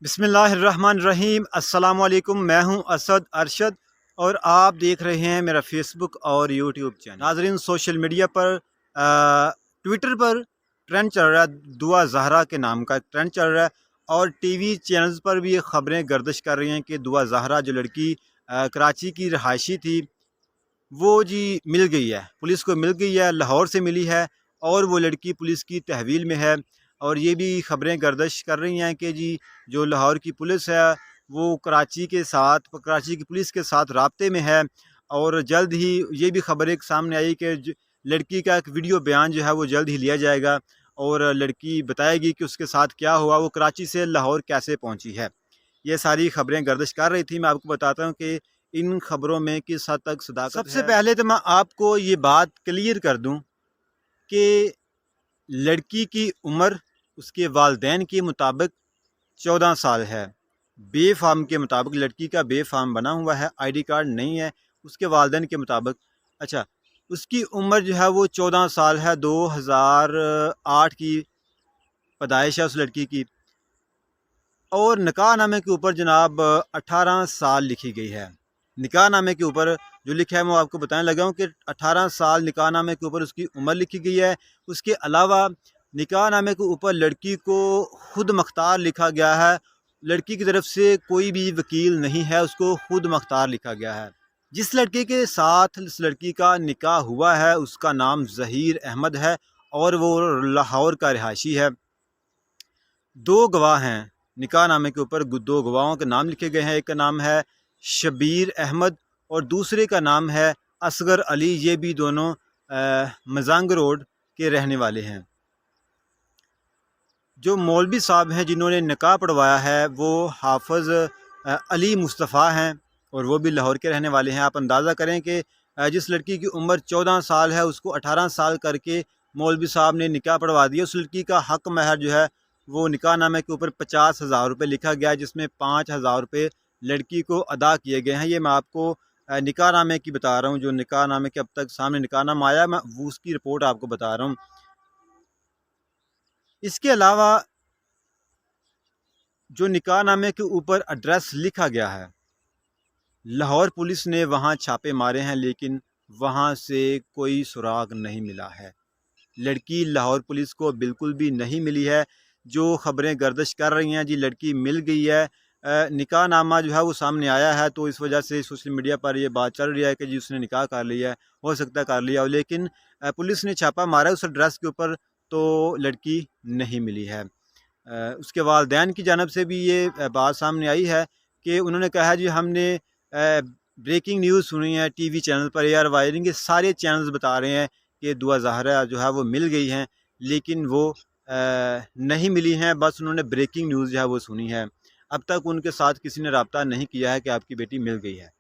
बिस्मिल्लाहिर्रहमानिर्रहीम। अस्सलाम वालेकुम। मैं हूं असद अरशद और आप देख रहे हैं मेरा फेसबुक और यूट्यूब चैनल। नाज़रीन, सोशल मीडिया पर ट्विटर पर ट्रेंड चल रहा है, दुआ ज़हरा के नाम का ट्रेंड चल रहा है और टीवी चैनल्स पर भी ये खबरें गर्दिश कर रही हैं कि दुआ ज़हरा जो लड़की कराची की रहायशी थी वो जी मिल गई है, पुलिस को मिल गई है, लाहौर से मिली है और वो लड़की पुलिस की तहवील में है। और ये भी खबरें गर्दिश कर रही हैं कि जी जो लाहौर की पुलिस है वो कराची की पुलिस के साथ राब्ते में है। और जल्द ही ये भी खबर एक सामने आई कि लड़की का एक वीडियो बयान जो है वो जल्द ही लिया जाएगा और लड़की बताएगी कि उसके साथ क्या हुआ, वो कराची से लाहौर कैसे पहुंची है। ये सारी खबरें गर्दिश कर रही थी। मैं आपको बताता हूँ कि इन खबरों में किस हद तक सदाकत है। सबसे पहले तो मैं आपको ये बात क्लियर कर दूं कि लड़की की उम्र उसके वालिदैन के मुताबिक 14 साल है। बे फार्म के मुताबिक लड़की का बे फार्म बना हुआ है, आईडी कार्ड नहीं है उसके वालिदैन के मुताबिक। अच्छा, उसकी उम्र जो है वो 14 साल है, 2008 की पैदाइश है उस लड़की की। और निकाह नामे के ऊपर जनाब 18 साल लिखी गई है। निकाह नामे के ऊपर जो लिखा है मैं आपको बताने लगा हूँ कि 18 साल निकाह नामे के ऊपर उसकी उम्र लिखी गई है। उसके अलावा निकाह नामे के ऊपर लड़की को खुद मख्तार लिखा गया है। लड़की की तरफ से कोई भी वकील नहीं है, उसको खुद मख्तार लिखा गया है। जिस लड़के के साथ इस लड़की का निकाह हुआ है उसका नाम ज़हीर अहमद है और वो लाहौर का रिहायशी है। दो गवाह हैं निकाह नामे के ऊपर, दो गवाहों के नाम लिखे गए हैं। एक का नाम है शबीर अहमद और दूसरे का नाम है असगर अली। ये भी दोनों मजांग रोड के रहने वाले हैं। जो मौलवी साहब हैं जिन्होंने निकाह पढ़वाया है वो हाफिज़ अली मुस्तफ़ा हैं और वो भी लाहौर के रहने वाले हैं। आप अंदाज़ा करें कि जिस लड़की की उम्र 14 साल है उसको 18 साल करके मौलवी साहब ने निकाह पढ़वा दिया। उस लड़की का हक महर जो है वो निकाह नामे के ऊपर 50,000 रुपये लिखा गया है, जिसमें 5,000 रुपये लड़की को अदा किए गए हैं। ये मैं आपको निकाह नामे की बता रहा हूँ, जो निकाह नामे के अब तक सामने निकाह नामा आया मैं वो उसकी रिपोर्ट आपको बता रहा हूँ। इसके अलावा जो निकाह नामे के ऊपर एड्रेस लिखा गया है, लाहौर पुलिस ने वहाँ छापे मारे हैं लेकिन वहाँ से कोई सुराग नहीं मिला है। लड़की लाहौर पुलिस को बिल्कुल भी नहीं मिली है। जो खबरें गर्दिश कर रही हैं जी लड़की मिल गई है, निकाह नामा जो है वो सामने आया है, तो इस वजह से सोशल मीडिया पर ये बात चल रही है कि जी उसने निकाह कर लिया है, हो सकता है कर लिया हो। लेकिन पुलिस ने छापा मारा उस एड्रेस के ऊपर तो लड़की नहीं मिली है। उसके वालिदैन की जानब से भी ये बात सामने आई है कि उन्होंने कहा जी हमने ब्रेकिंग न्यूज़ सुनी है टीवी चैनल पर, एयर वायरिंग के सारे चैनल्स बता रहे हैं कि दुआ ज़हरा जो है वो मिल गई हैं, लेकिन वो नहीं मिली हैं। बस उन्होंने ब्रेकिंग न्यूज़ जो है वो सुनी है। अब तक उनके साथ किसी ने रब्ता नहीं किया है कि आपकी बेटी मिल गई है।